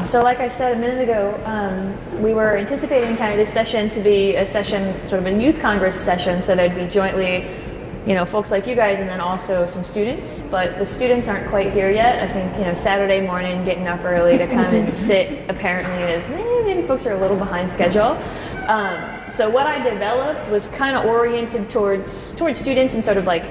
So like I said a minute ago, we were anticipating kind of this session to be a session, sort of a youth congress session, so there'd be jointly, folks like you guys and then also some students, but the students aren't quite here yet. I think, Saturday morning, getting up early to come and sit apparently is, maybe folks are a little behind schedule. So what I developed was kind of oriented towards students and sort of like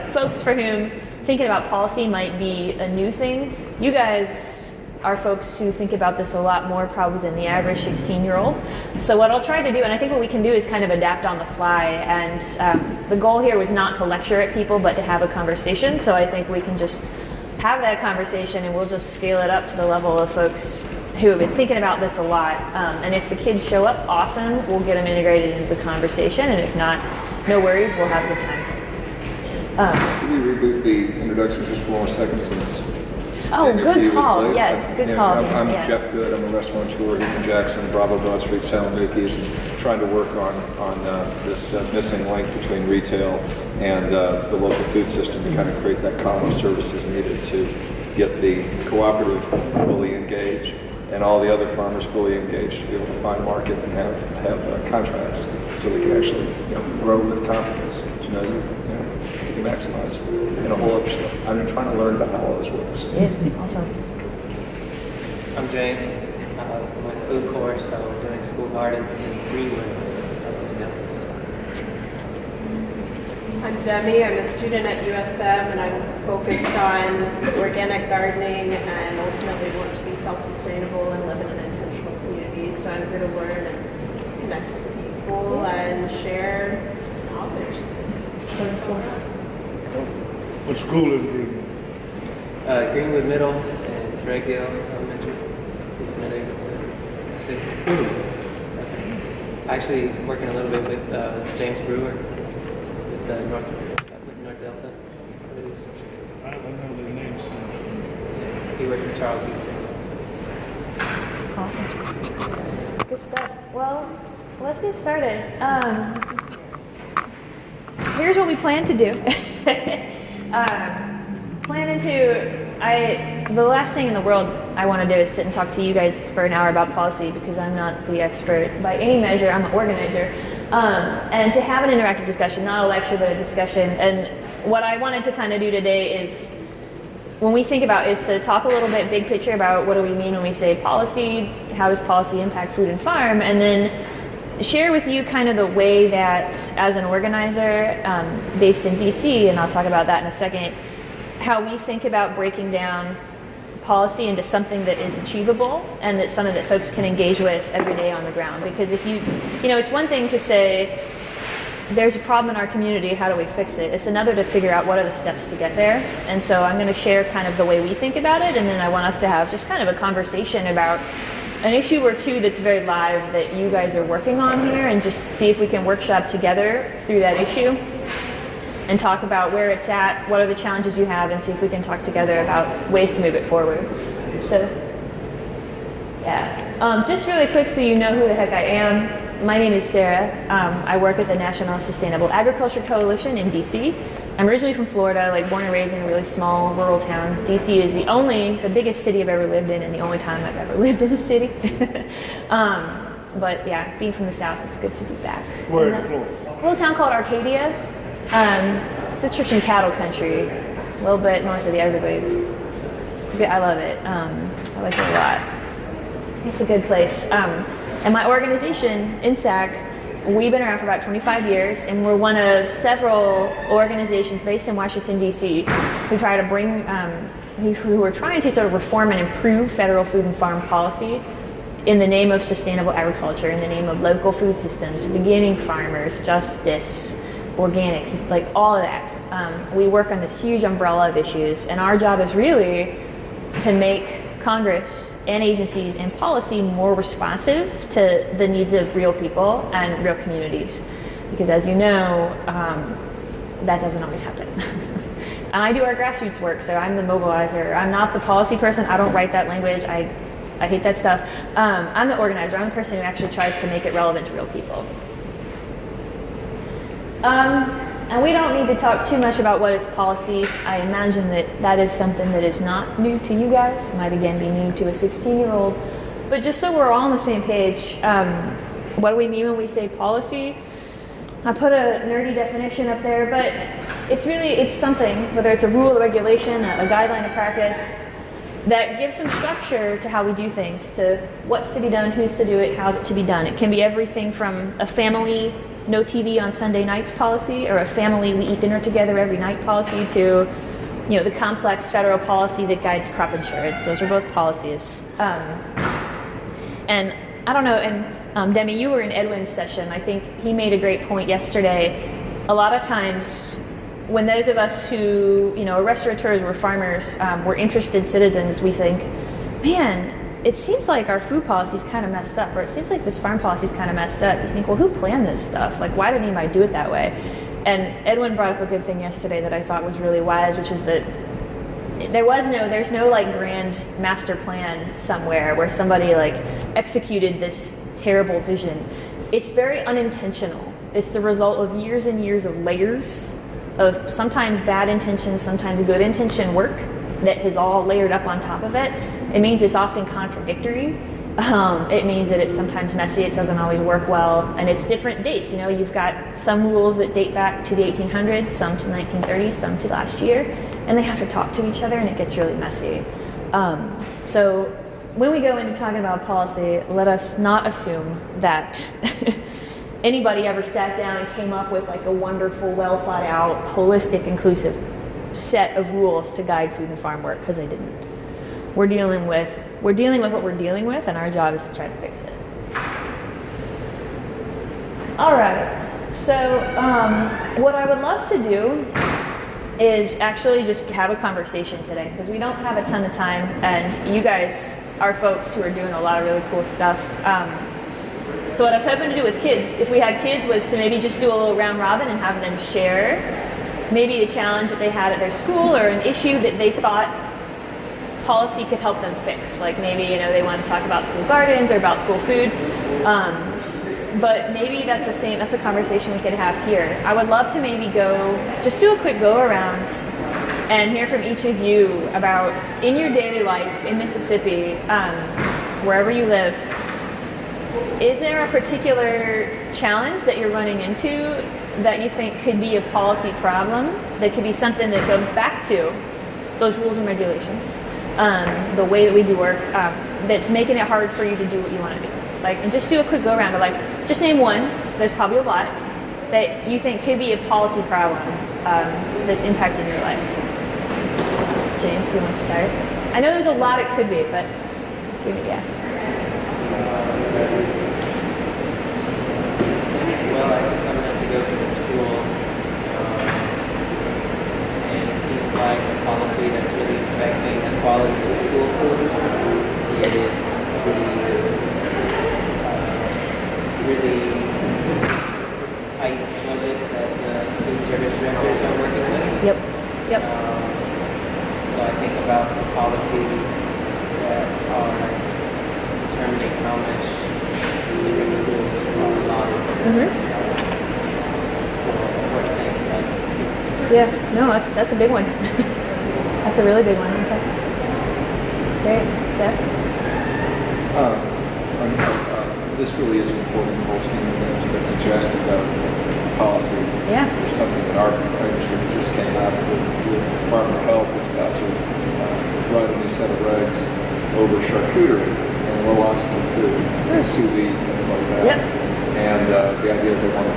folks for whom thinking about policy might be a new thing. You guys are folks who think about this a lot more probably than the average 16-year-old. So what I'll try to do, and I think what we can do is kind of adapt on the fly, and the goal here was not to lecture at people, but to have a conversation. So I think we can just have that conversation and we'll just scale it up to the level of folks who have been thinking about this a lot. And if the kids show up, awesome, we'll get them integrated into the conversation, and if not, no worries, we'll have a good time. Can we reboot the introduction just for 1 second since... Oh, good call. Yes, good call. I'm Jeff Good. I'm a restaurateur, Ethan Jackson, Bravo Broad Street, Salem Vicky's, and trying to work on this missing link between retail and the local food system to kind of create that column of services needed to get the cooperative fully engaged and all the other farmers fully engaged to be able to find market and have contracts so we can actually grow with confidence. You can maximize and a whole other stuff. I've been trying to learn about how all this works. Yeah, awesome. I'm James. I'm with food course, so I'm doing school gardens in Greenwood. I'm Demi. I'm a student at USM, and I'm focused on organic gardening and ultimately want to be self-sustainable and live in an intentional community. So I'm here to learn and connect with people and share knowledge. So it's cool. What school is Greenwood? Greenwood Middle and Threadgill Elementary. Actually, working a little bit with James Brewer with North Delta. I don't know the name. Yeah, he works with Charles E. Awesome. Good stuff. Well, let's get started. Here's what we plan to do. The last thing in the world I want to do is sit and talk to you guys for an hour about policy because I'm not the expert by any measure. I'm an organizer. And to have an interactive discussion, not a lecture, but a discussion. And what I wanted to kind of do today is, when we think about, is to talk a little bit big picture about what do we mean when we say policy, how does policy impact food and farm, and then share with you kind of the way that, as an organizer based in DC, and I'll talk about that in a second, how we think about breaking down policy into something that is achievable and that's something that folks can engage with every day on the ground. Because if it's one thing to say, there's a problem in our community, how do we fix it? It's another to figure out what are the steps to get there. And so I'm going to share kind of the way we think about it, and then I want us to have just kind of a conversation about an issue or two that's very live that you guys are working on here, and just see if we can workshop together through that issue and talk about where it's at, what are the challenges you have, and see if we can talk together about ways to move it forward. So, yeah. Just really quick so you know who the heck I am. My name is Sara. I work at the National Sustainable Agriculture Coalition in DC. I'm originally from Florida, born and raised in a really small rural town. DC is the biggest city I've ever lived in, and the only time I've ever lived in a city. But yeah, being from the South, it's good to be back. Where in Florida? A little town called Arcadia. Citrus and cattle country, a little bit north of the Everglades. It's good. I love it. I like it a lot. It's a good place. And my organization, NSAC, we've been around for about 25 years, and we're one of several organizations based in Washington, D.C. who try to bring, who are trying to sort of reform and improve federal food and farm policy in the name of sustainable agriculture, in the name of local food systems, beginning farmers, justice, organics, all of that. We work on this huge umbrella of issues, and our job is really to make Congress and agencies and policy more responsive to the needs of real people and real communities. Because as you know, that doesn't always happen. And I do our grassroots work, so I'm the mobilizer. I'm not the policy person. I don't write that language. I I hate that stuff. I'm the organizer. I'm the person who actually tries to make it relevant to real people. And we don't need to talk too much about what is policy. I imagine that that is something that is not new to you guys. It might again be new to a 16-year-old. But just so we're all on the same page, what do we mean when we say policy? I put a nerdy definition up there, but it's something, whether it's a rule, a regulation, a guideline, a practice, that gives some structure to how we do things, to what's to be done, who's to do it, how's it to be done. It can be everything from a family no TV on Sunday nights policy, or a family we eat dinner together every night policy, to the complex federal policy that guides crop insurance. Those are both policies. And I don't know, and Demi, you were in Edwin's session. I think he made a great point yesterday. A lot of times when those of us who, are restaurateurs, we're farmers, we're interested citizens, we think, man, it seems like our food policy is kind of messed up, or it seems like this farm policy is kind of messed up. You think, well, who planned this stuff? Like, why did anybody do it that way? And Edwin brought up a good thing yesterday that I thought was really wise, which is that there's no like grand master plan somewhere where somebody like executed this terrible vision. It's very unintentional. It's the result of years and years of layers of sometimes bad intention, sometimes good intention work that has all layered up on top of it. It means it's often contradictory. It means that it's sometimes messy, it doesn't always work well, and it's different dates. You've got some rules that date back to the 1800s, some to 1930s, some to last year, and they have to talk to each other, and it gets really messy. So when we go into talking about policy, let us not assume that anybody ever sat down and came up with like a wonderful, well thought out, holistic, inclusive set of rules to guide food and farm work, because they didn't. We're dealing with what we're dealing with, and our job is to try to fix it. All right, so what I would love to do is actually just have a conversation today, because we don't have a ton of time, and you guys are folks who are doing a lot of really cool stuff. So what I was hoping to do with kids, if we had kids, was to maybe just do a little round robin and have them share maybe a challenge that they had at their school, or an issue that they thought policy could help them fix. Like maybe, they want to talk about school gardens or about school food. But maybe that's a conversation we could have here. I would love to maybe just do a quick go around and hear from each of you about, in your daily life in Mississippi, wherever you live, is there a particular challenge that you're running into that you think could be a policy problem, that could be something that goes back to those rules and regulations, the way that we do work, that's making it hard for you to do what you want to do? And just do a quick go around of just name one, there's probably a lot, that you think could be a policy problem that's impacting your life. James, do you want to start? I know there's a lot it could be, but yeah. Well, I guess I'm going to have to go to the schools, and it seems like the policy that's really affecting the quality of school food is the really tight budget that the food service directors are working with. Yep. So I think about the policies that are determining how much different schools are allotted. Yeah, no, that's a big one. That's a really big one. Okay. Great, Jeff? This really is an important whole scheme of things, but since you asked about policy, there's something that our industry just came out with. The Department of Health is about to write a new set of regs over charcuterie and low oxygen food, so sous vide, things like that. Yep. And the idea is they want to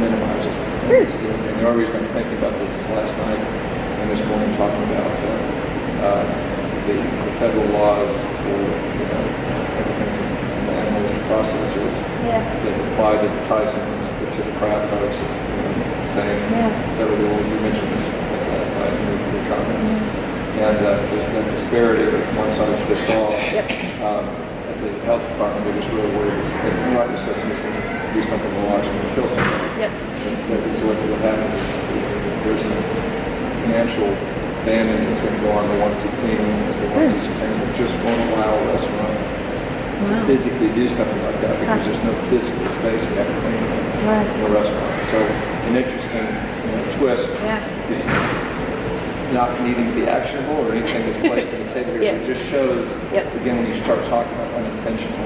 minimize it. And the only reason I'm thinking about this is last night and this morning talking about the federal laws for everything from animals to processors that apply to the Tysons, but to the craft folks, it's the same set of rules. You mentioned this last night in your comments. And there's been a disparity of one size fits all. At the health department, they're just really worried that the right system is going to do something to watch and kill somebody. So what happens is there's some financial banning is going to go on the onesie cleanings, the onesie things that just won't allow a restaurant to physically do something like that because there's no physical space to have a clean in a restaurant. So an interesting twist is not needing to be actionable or anything that's placed on the table here. It just shows, again, when you start talking about unintentional,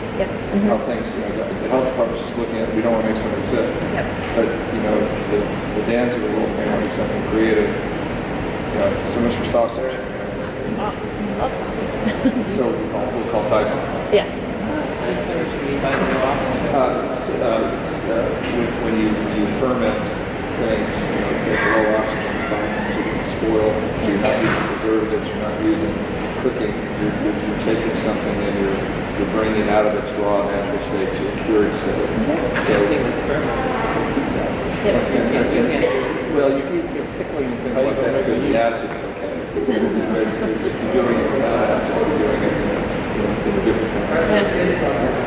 how things, the health department's just looking at it, we don't want to make somebody sick. But, the dance of the world may want to do something creative. So much for sausage. Oh, I love sausage. So we'll call Tyson. Yeah. When you ferment things, get low oxygen environment, so you can spoil. So you're not using preservatives, you're not using cooking. You're taking something and you're bringing it out of its raw natural state to a cured state. So well, you keep pickling and things like that because the acid's okay. But if you're doing it without acid, you're doing it in a different kind.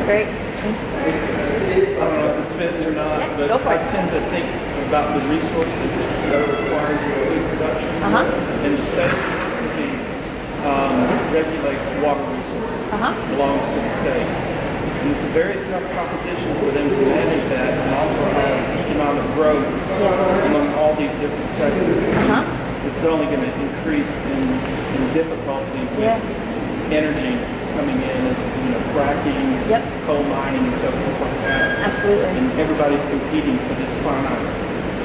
Great. I don't know if this fits or not, but go for I it. tend to think about the resources that are required for food production. And the state of Mississippi regulates water resources. Belongs to the state. And it's a very tough proposition for them to manage that and also have economic growth among all these different sectors. It's only going to increase in difficulty with energy coming in as fracking, coal mining, and so forth like that. Absolutely. And everybody's competing for this finite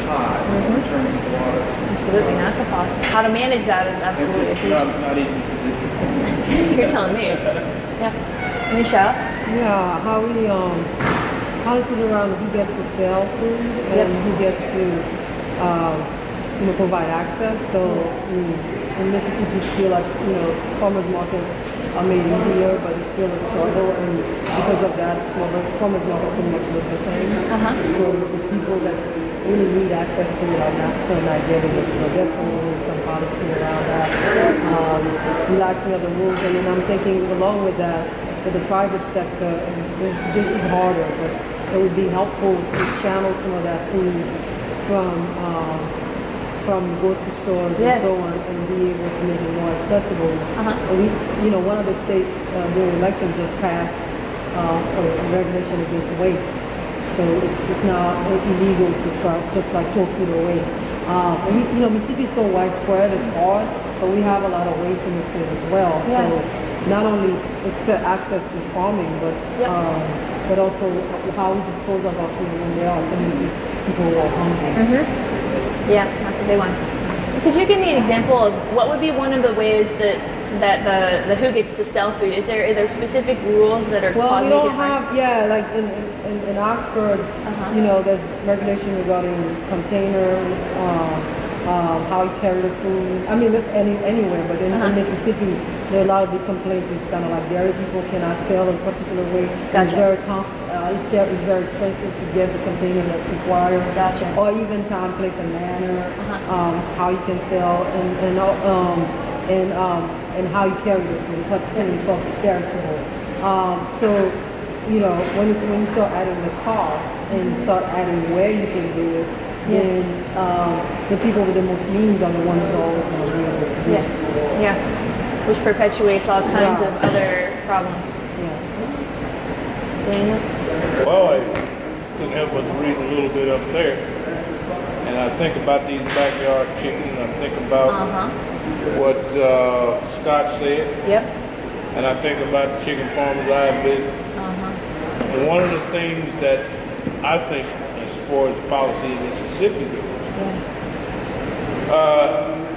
pie in terms of water. Absolutely. That's a possible. How to manage that is absolutely It's not easy to do. You're telling me. Yeah. Michelle? Yeah, how this is around who gets to sell food and who gets to provide access. So in Mississippi still farmers market are made easier, but it's still a struggle, and because of that, farmers market pretty much look the same. So the people that really need access to it are still not getting it. So definitely need some policy around that, relaxing of the rules. And then I'm thinking along with that, for the private sector, and this is harder, but it would be helpful to channel some of that food from grocery stores and so on, and be able to make it more accessible. One of the states during election just passed a regulation against waste, so it's now illegal to just throw food away. Mississippi is so widespread, it's hard, but we have a lot of waste in the state as well. So not only access to farming, but also how we dispose of our food when there are so many people who are hungry. Yeah, that's a big one. Could you give me an example of what would be one of the ways that the who gets to sell food? Are there specific rules that are Well, we making don't it hard? have, like in Oxford, there's regulation regarding containers, how you carry the food. I mean, that's anywhere, but in Mississippi, there are a lot of big complaints. It's kind of like dairy people cannot sell in a particular way. Gotcha. It's very expensive to get the container that's required. Gotcha. Or even time, place, and manner, how you can sell, and how you carry the food, particularly for perishable. When you start adding the cost and start adding where you can do it, then the people with the most means are the ones who are always going to be able to do it. Which perpetuates all kinds of other problems. Daniel? Well, I couldn't help but to read a little bit up there. And I think about these backyard chickens. I think about what Scott said. And I think about the chicken farmers I visit. And one of the things that I think, as far as policy in Mississippi goes,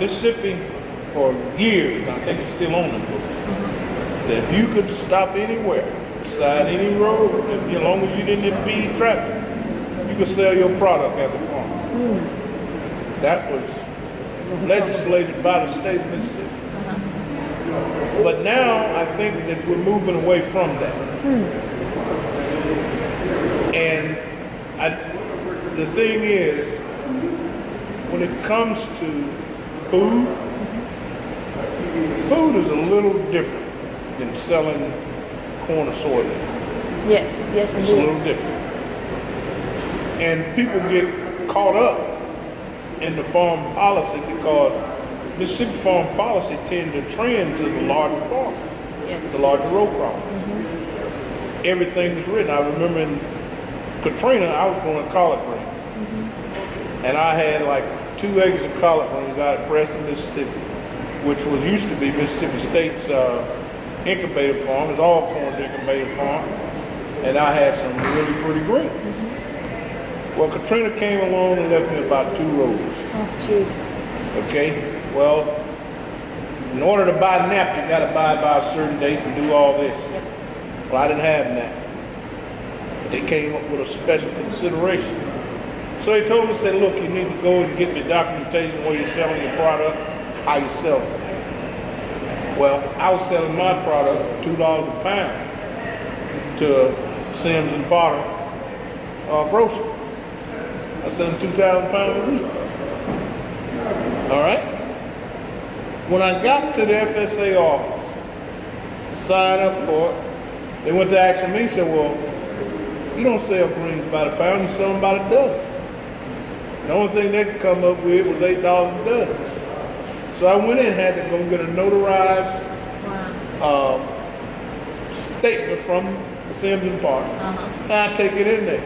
Mississippi for years, I think it's still on the books, that if you could stop anywhere, beside any road, as long as you didn't impede traffic, you could sell your product as a farmer. That was legislated by the state of Mississippi. But now I think that we're moving away from that. And the thing is, when it comes to food, food is a little different than selling corn or soybean. Yes, It's a little different. And people get caught up in the farm policy because Mississippi farm policy tend to trend to the larger farmers, the larger row croppers. Everything is written. I remember in Katrina, I was growing collard greens. And I had like 2 acres of collard greens out at Preston, Mississippi, which was used to be Mississippi State's incubator farm. It's Alcorn's incubator farm. And I had some really pretty greens. Well, Katrina came along and left me about 2 rows. Oh, jeez. Okay, well, in order to buy naps, you gotta buy by a certain date and do all this. Well, I didn't have that. But they came up with a special consideration. So they told me, said, look, you need to go and get me documentation where you're selling your product, how you sell it. Well, I was selling my product for $2 a pound to Sims and Potter grocery. I sell them 2,000 pounds a week. All right? When I got to the FSA office to sign up for it, they went to ask me, said, well, you don't sell greens by the pound, you sell them by the dozen. The only thing they could come up with was $8 a dozen. So I went in and had to go get a notarized statement from Sims and Park. And I take it in there.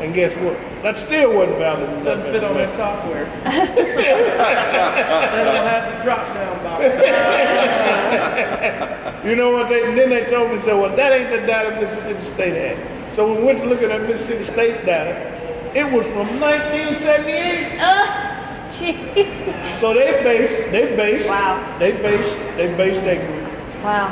And guess what? That still wasn't valid. Doesn't fit on their software. They don't have the drop down box. You know what? Then they told me, so well, that ain't the data Mississippi State had. So we went to look at that Mississippi State data. It was from 1978. Gee. So they based Wow. they based acreage. Wow.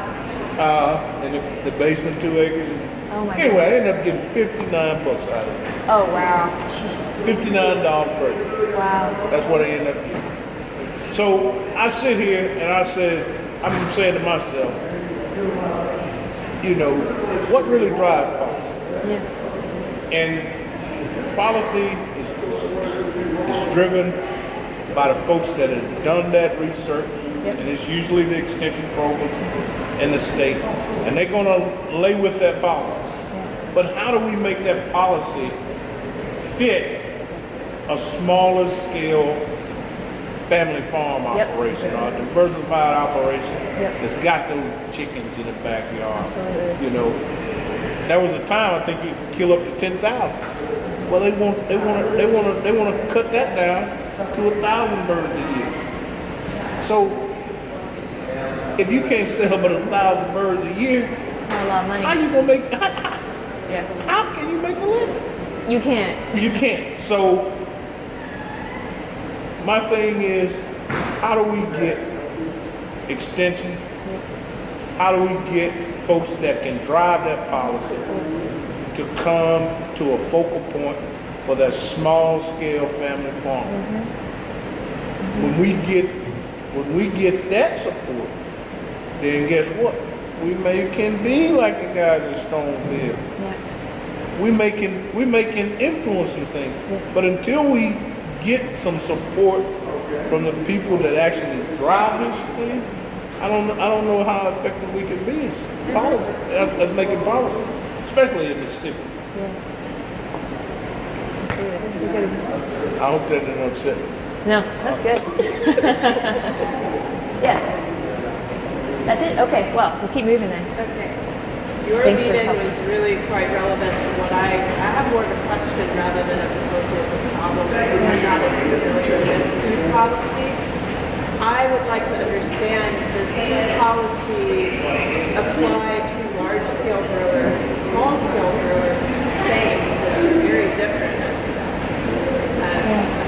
In the basement 2 acres. Oh my Anyway, I goodness. ended up getting $59 out of it. Oh wow. Jeez. $59 per acre. Wow. That's what I ended up getting. So I sit here and I'm saying to myself, you know, what really drives policy? Yeah. And policy is driven by the folks that have done that research, and it's usually the extension programs in the state, and they're going to lay with that policy. But how do we make that policy fit a smaller scale family farm operation or a diversified operation that's got those chickens in the backyard? Absolutely. You know, there was a time I think you could kill up to 10,000. Well, they want to cut that down to 1,000 birds a year. So if you can't sell but 1,000 birds a year, It's not a lot of money. how you gonna make? Yeah. How can you make a living? You can't. You can't. So my thing is, how do we get extension? How do we get folks that can drive that policy to come to a focal point for that small scale family farm? When we get that support, then guess what? We can be like the guys in Stoneville. Yeah. We making influencing things. But until we get some support from the people that actually drive this thing, I don't know how effective we can be as policy, as making policy, especially in Mississippi. Yeah. Absolutely. It's a good. I hope that didn't upset me. No, that's good. Yeah. That's it? Okay, well, we'll keep moving then. Okay. Your Thanks for meeting helping. was really quite relevant to what I have more of a question rather than a proposal of a problem because I'm not as familiar with food policy. I would like to understand, does food policy apply to large-scale growers and small-scale growers the same? Because they're very different, as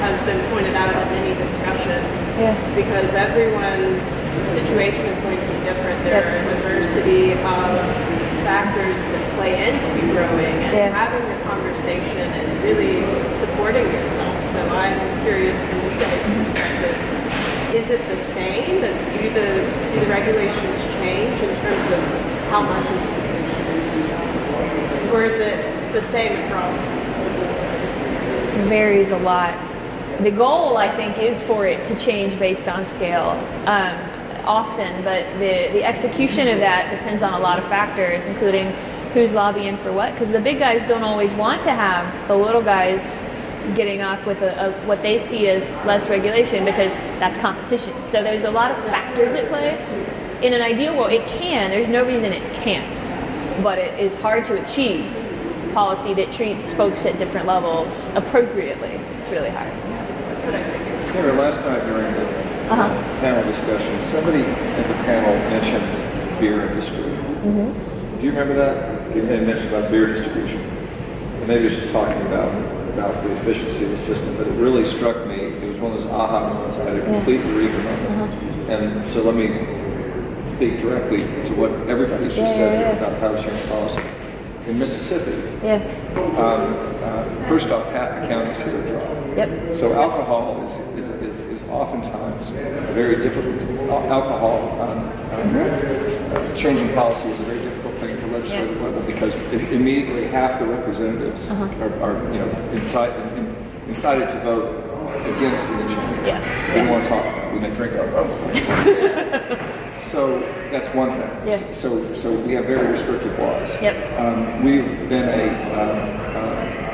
has been pointed out in many discussions. Yeah. Because everyone's situation is going to be different. There are a diversity of factors that play into growing and having a conversation and really supporting yourself. So I'm curious from you guys' perspectives. Is it the same? Do the regulations change in terms of how much is produced? Or is it the same across? Varies a lot. The goal, I think, is for it to change based on scale often, but the execution of that depends on a lot of factors, including who's lobbying for what, because the big guys don't always want to have the little guys getting off with what they see as less regulation because that's competition. So there's a lot of factors at play. In an ideal world, it can. There's no reason it can't, but it is hard to achieve policy that treats folks at different levels appropriately. It's really hard. That's what I figured. Sarah, last night during the panel discussion, somebody at the panel mentioned beer industry. Do you remember that? They mentioned about beer distribution. And maybe it's just talking about the efficiency of the system, but it really struck me. It was one of those aha moments. I had a complete eureka moment. And so let me speak directly to what everybody's just said about power sharing policy. In Mississippi, first off, half the counties here are dry. Yep. So alcohol is oftentimes a very difficult, changing policy is a very difficult thing at the legislative level because immediately half the representatives are incited to vote against any change. Yeah. They don't want to talk about it. We may drink our So that's one thing. Yeah. So we have very restrictive laws. Yep. We've been a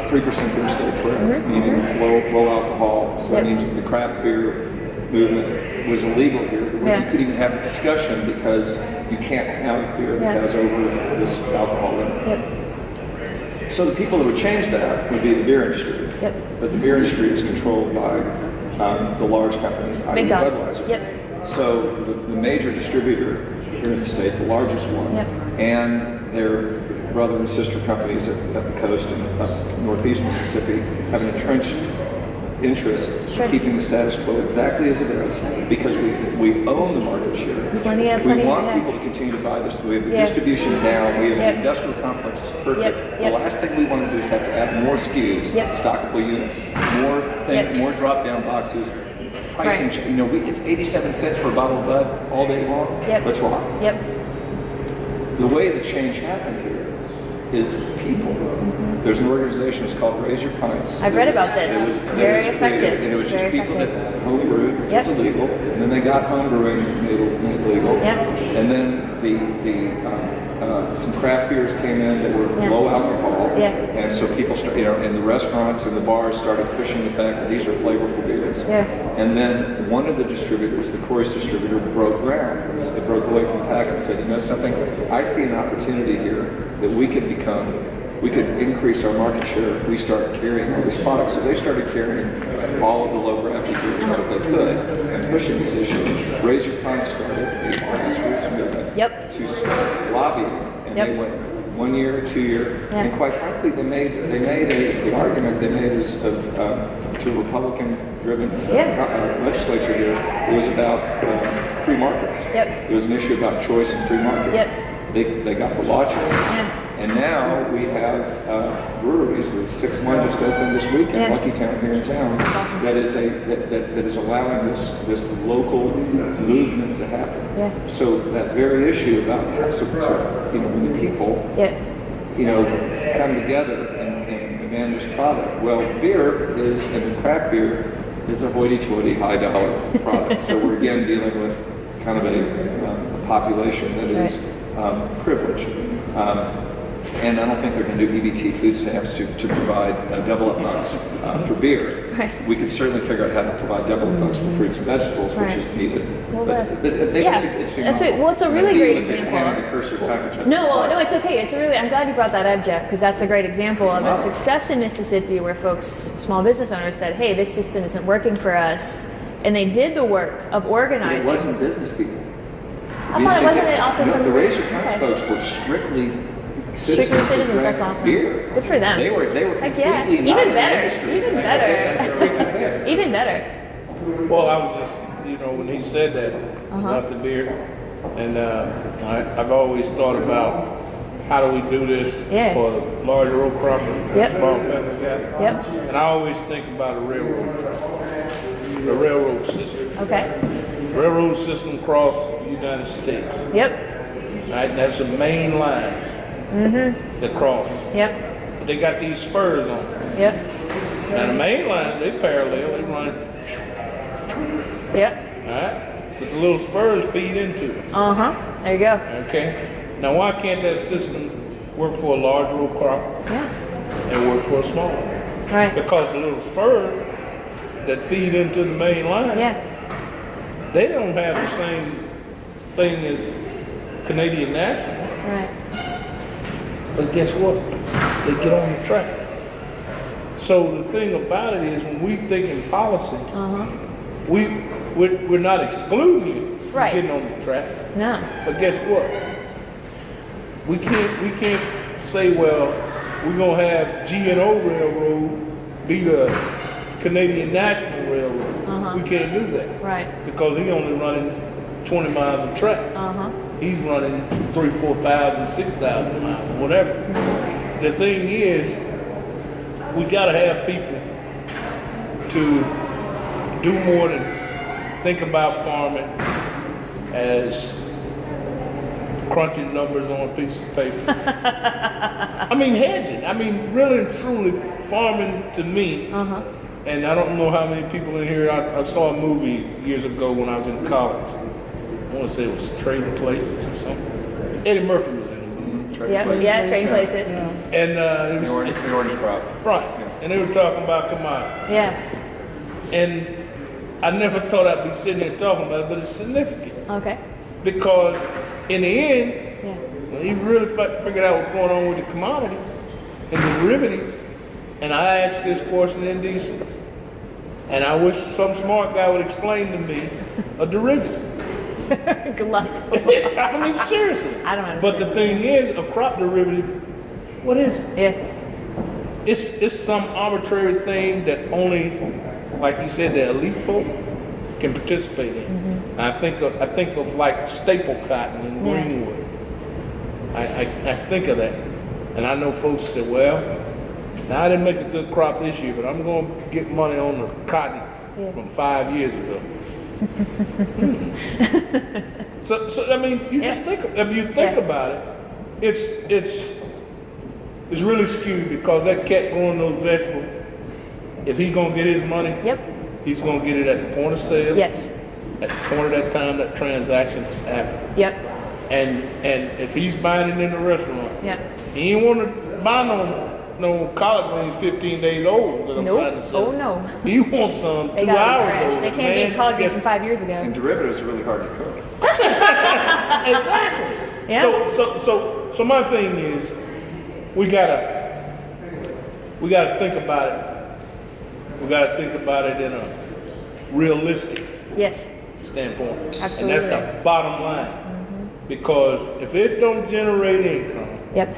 3% beer state forever, meaning it's low alcohol. So that means the craft beer movement was illegal here. You could even have a discussion because you can't have beer that has over this alcohol limit. Yep. So the people that would change that would be the beer industry. Yep. But the beer industry is controlled by the large companies, i.e. Big dogs. Budweiser. Yep. So the major distributor here in the state, the largest one, and their brother and sister companies at the coast and up northeast Mississippi have an entrenched interest in keeping the status quo exactly as it is because we own the market share. We want people to continue to buy this. We have the distribution down. We have the industrial complex is perfect. The last thing we want to do is have to add more SKUs, stockable units, more drop-down boxes. Pricing, it's 87 cents for a bottle of Bud all day long. Let's rock. The way the change happened here is people. There's an organization, it's called Raise Your Pints. I've read about this. Very effective. And it was just people that homebrewed, which is illegal. And then they got homebrewing made legal. And then some craft beers came in that were low alcohol. And so people started, and the restaurants and the bars started pushing the fact that these are flavorful beers. And then one of the distributors, the Coors distributor, broke ground. It broke away from the pack and said, you know something, I see an opportunity here that we could increase our market share if we start carrying all these products. So they started carrying all of the low gravity beers that they could and pushing this issue. Raise Your Pints started a grassroots movement to start lobbying, and they went 1 year, 2 year, and quite frankly, the argument they made is to a Republican-driven legislature here. It was about free markets. It was an issue about choice and free markets. They got the law changed, and now we have breweries. The sixth one just opened this week in Luckytown here in town. That is allowing this local movement to happen. So that very issue about when the people come together and demand this product. Well, beer and craft beer is a hoity-toity high dollar product. So we're again dealing with kind of a population that is privileged. And I don't think they're going to do EBT food stamps to provide double-up bucks for beer. We could certainly figure out how to provide double-up bucks for fruits and vegetables, which is needed. It's a really great example. No, it's okay. I'm glad you brought that up, Jeff, because that's a great example of a success in Mississippi where small business owners said, hey, this system isn't working for us. And they did the work of organizing. But it wasn't business people. I thought it wasn't also some... The Raise Your Pints folks were strictly citizens. That's awesome. Beer. Good for them. They were completely not Even in better. the Even better. Even better. Well, I was just, when he said that about the beer, and I've always thought about how do we do this for the large row cropper, small family guy. And I always think about a railroad track, the railroad system. Railroad system across the United States. Right, that's the main lines that cross. But they got these spurs on them. Now the main line, they parallel, they run. Alright? But the little spurs feed into it. There you go. Okay? Now why can't that system work for a large row crop and work for a small one? Right. Because the little spurs that feed into the main line, Yeah. they don't have the same thing as Canadian National. Right. But guess what? They get on the track. So the thing about it is, when we think in policy, we're not excluding you from Right. getting on the track. No. But guess what? We can't say, well, we're gonna have G&O Railroad be the Canadian National Railroad. We can't do that. Right. Because he's only running 20 miles of track. He's running 3,000, 4,000, 6,000 miles, whatever. The thing is, we gotta have people to do more than think about farming as crunching numbers on a piece of paper. I mean, hedging. I mean, really and truly, farming to me, and I don't know how many people in here, I saw a movie years ago when I was in college. I want to say it was Trading Places or something. Eddie Murphy was in it. Yeah, trading places. And it The was, orange crop. right. And they were talking about commodities. Yeah. And I never thought I'd be sitting here talking about it, but it's significant. Okay. Because in the end, Yeah. when he really figured out what's going on with the commodities and the derivatives, and I asked this question in DC, and I wish some smart guy would explain to me a derivative. Good luck. I mean, seriously. I don't understand. But the thing is, a crop derivative, what is it? Yeah. It's some arbitrary thing that only, like you said, the elite folk can participate in. I think of like staple cotton in Yeah. Greenwood. I think of that, and I know folks say, well, now I didn't make a good crop this year, but I'm going to get money on the cotton from 5 years ago. So I mean, you just think, if you think about it, it's really skewed, because that cat growing those vegetables, if he's gonna get his money, he's gonna get it at the point of sale. Yes. At the point of that time that transaction is happening. Yep. And if he's buying it in the restaurant, Yep. he ain't want to buy no collard greens 15 days old that I'm trying to sell. Oh no. He wants some They 2 gotta be hours fresh. old. They can't be collard greens from 5 years ago. And derivatives are really hard to cook. Exactly. Yeah. So my thing is, we gotta think about it. We gotta think about it in a realistic Yes. standpoint. Absolutely. And that's the bottom line. Because if it don't generate income, Yep.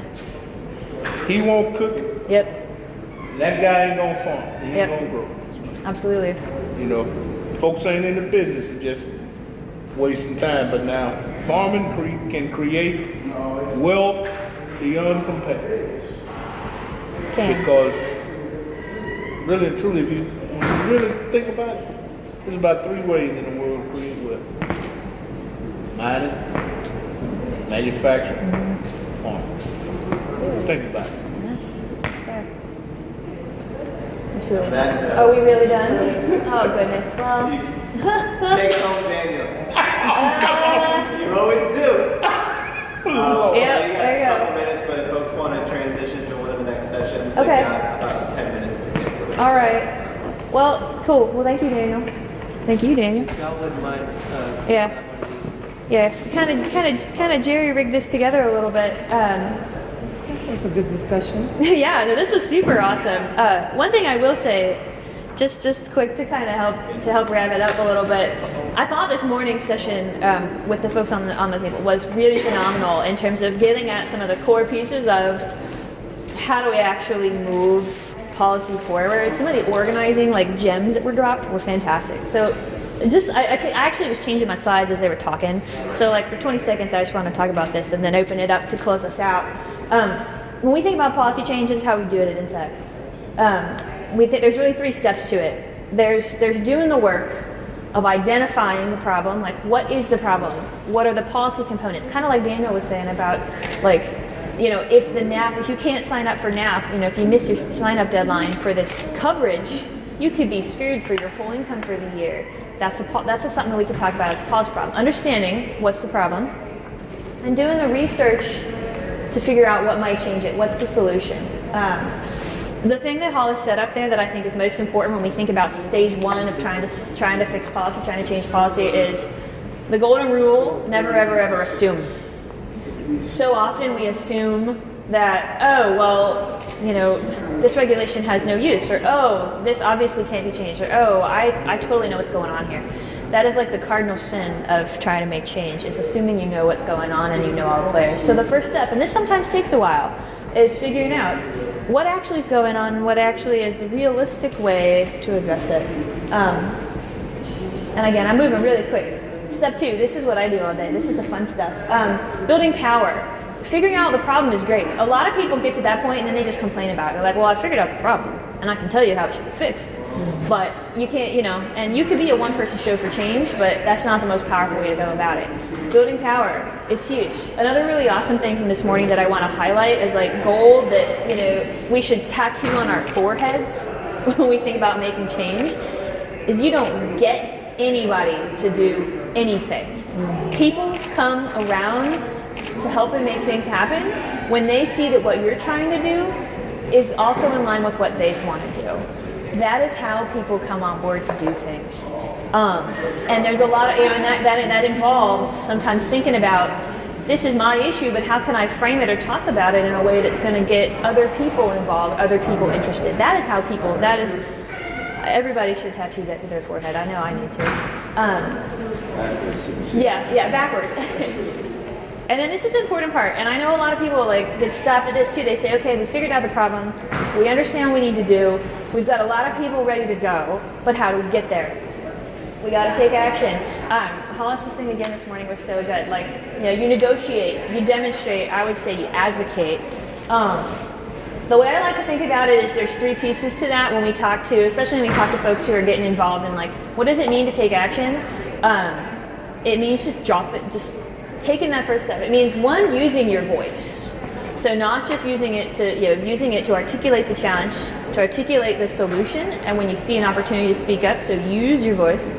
he won't cook it. Yep. That guy ain't gonna farm. He ain't Yep. gonna grow. Absolutely. You know, folks ain't in the business of just wasting time. But now, farming can create wealth beyond compare. Can. Because really and truly, when you really think about it, there's about 3 ways in the world to create wealth: mining, manufacturing, farming. Think about it. That's fair. Absolutely. Are we really done? Oh goodness. Well. Take home, Daniel. You always do. Yeah, You got there you a couple go. minutes, but if folks want to transition to one of the next sessions, Okay. they've got about 10 minutes to get to it. All right. Well, cool. Well, thank you, Daniel. Thank you, Daniel. Y'all wouldn't mind. Yeah. Yeah. Kind of jerry-rigged this together a little bit. It's a good discussion. Yeah. No, this was super awesome. One thing I will say, just quick to kind of help wrap it up a little bit. I thought this morning's session with the folks on the table was really phenomenal in terms of getting at some of the core pieces of how do we actually move policy forward. Some of the organizing like gems that were dropped were fantastic. So I actually was changing my slides as they were talking. So like for 20 seconds, I just want to talk about this and then open it up to close us out. When we think about policy change, this is how we do it at NSAC. There's really 3 steps to it. There's doing the work of identifying the problem, like what is the problem? What are the policy components? Kind of like Daniel was saying about like, if you can't sign up for NAP, if you miss your sign up deadline for this coverage, you could be screwed for your whole income for the year. That's something that we could talk about as a policy problem. Understanding what's the problem and doing the research to figure out what might change it. What's the solution? The thing that Hollis set up there that I think is most important when we think about stage one of trying to fix policy, trying to change policy, is the golden rule: never, ever, ever assume. So often we assume that, oh, well, you know, this regulation has no use, or oh, this obviously can't be changed, or oh, I totally know what's going on here. That is like the cardinal sin of trying to make change, is assuming you know what's going on and you know all the players. So the first step, and this sometimes takes a while, is figuring out what actually is going on and what actually is a realistic way to address it. And again, I'm moving really quick. Step 2, this is what I do all day. This is the fun stuff. Building power. Figuring out the problem is great. A lot of people get to that point and then they just complain about it. They're like, well, I figured out the problem and I can tell you how it should be fixed. But you can't, you know, and you could be a one-person show for change, but that's not the most powerful way to go about it. Building power is huge. Another really awesome thing from this morning that I want to highlight is like gold that, you know, we should tattoo on our foreheads when we think about making change, is you don't get anybody to do anything. People come around to help them make things happen when they see that what you're trying to do is also in line with what they want to do. That is how people come on board to do things. And there's a lot of, you know, and that involves sometimes thinking about, this is my issue, but how can I frame it or talk about it in a way that's going to get other people involved, other people interested. That is how people, everybody should tattoo that to their forehead. I know I need to. Yeah, backwards. And then this is the important part, and I know a lot of people like get stopped at this too. They say, okay, we figured out the problem, we understand what we need to do, we've got a lot of people ready to go, but how do we get there? We got to take action. Hollis's thing again this morning was so good. Like, you know, you negotiate, you demonstrate, I would say you advocate. The way I like to think about it is there's 3 pieces to that when we talk to, especially when we talk to folks who are getting involved in like, what does it mean to take action? It means just taking that first step. It means, 1, using your voice. So not just using it to articulate the challenge, to articulate the solution, and when you see an opportunity to speak up, so use your voice.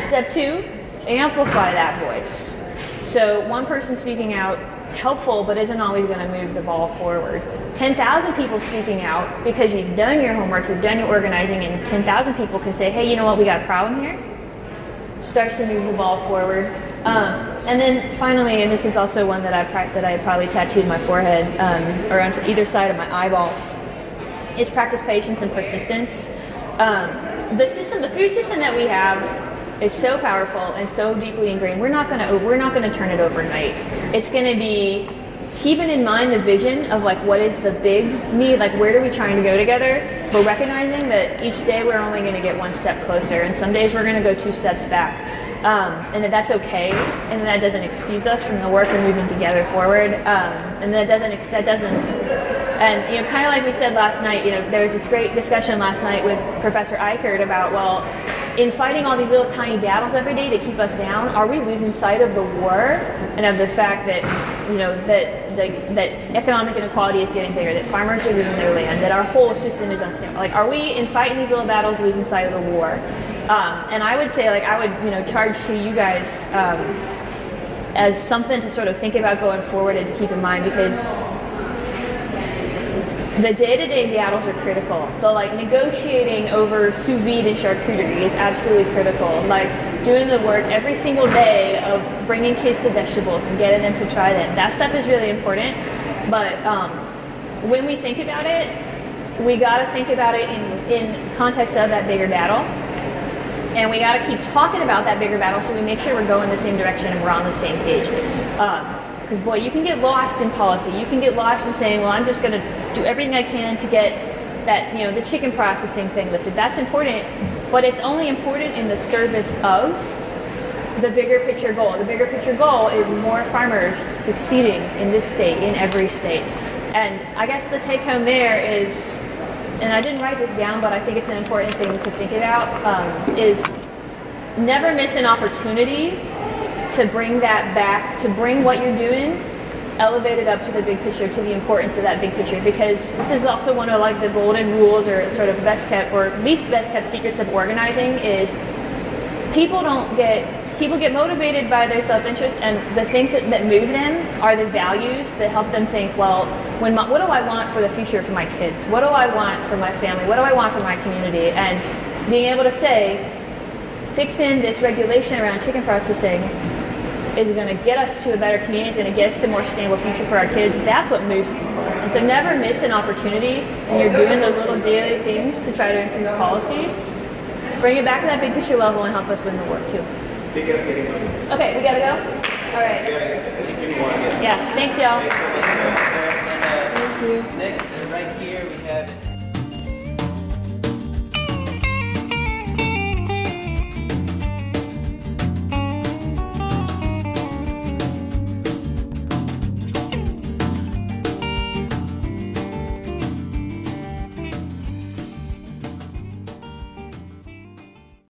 Step 2, amplify that voice. So one person speaking out, helpful, but isn't always going to move the ball forward. 10,000 people speaking out because you've done your homework, you've done your organizing, and 10,000 people can say, hey, you know what, we got a problem here. Starts to move the ball forward. And then finally, and this is also one that I probably tattooed my forehead or on either side of my eyeballs, is practice patience and persistence. The food system that we have is so powerful and so deeply ingrained. We're not going to turn it overnight. It's going to be keeping in mind the vision of like what is the big need, like where are we trying to go together, but recognizing that each day we're only going to get 1 step closer, and some days we're going to go 2 steps back, and that's okay, and that doesn't excuse us from the work we're moving together forward, and that doesn't, and you know, kind of like we said last night, you know, there was this great discussion last night with Professor Eichert about, well, in fighting all these little tiny battles every day that keep us down, are we losing sight of the war and of the fact that, you know, that economic inequality is getting bigger, that farmers are losing their land, that our whole system is unstable? Like, are we, in fighting these little battles, losing sight of the war? And I would say, like, I would, you know, charge to you guys as something to sort of think about going forward and to keep in mind, because the day-to-day battles are critical. The like negotiating over sous vide and charcuterie is absolutely critical. Like doing the work every single day of bringing kids to vegetables and getting them to try them. That stuff is really important. But when we think about it, we got to think about it in context of that bigger battle. And we got to keep talking about that bigger battle so we make sure we're going the same direction and we're on the same page. Because boy, you can get lost in policy. You can get lost in saying, well, I'm just going to do everything I can to get that, you know, the chicken processing thing lifted. That's important, but it's only important in the service of the bigger picture goal. The bigger picture goal is more farmers succeeding in this state, in every state. And I guess the take home there is, and I didn't write this down, but I think it's an important thing to think about, is never miss an opportunity to bring that back, to bring what you're doing, elevate it up to the big picture, to the importance of that big picture, because this is also one of like the golden rules or sort of best kept or least best kept secrets of organizing is people people get motivated by their self-interest, and the things that move them are the values that help them think, well, what do I want for the future for my kids? What do I want for my family? What do I want for my community? And being able to say, fixing this regulation around chicken processing is going to get us to a better community, it's going to get us to a more sustainable future for our kids. That's what moves people. And so never miss an opportunity when you're doing those little daily things to try to improve policy. Bring it back to that big picture level and help us win the war too. Okay, we gotta go? All right. Yeah, thanks y'all. Thanks so much, Sarah. And next, right here, we have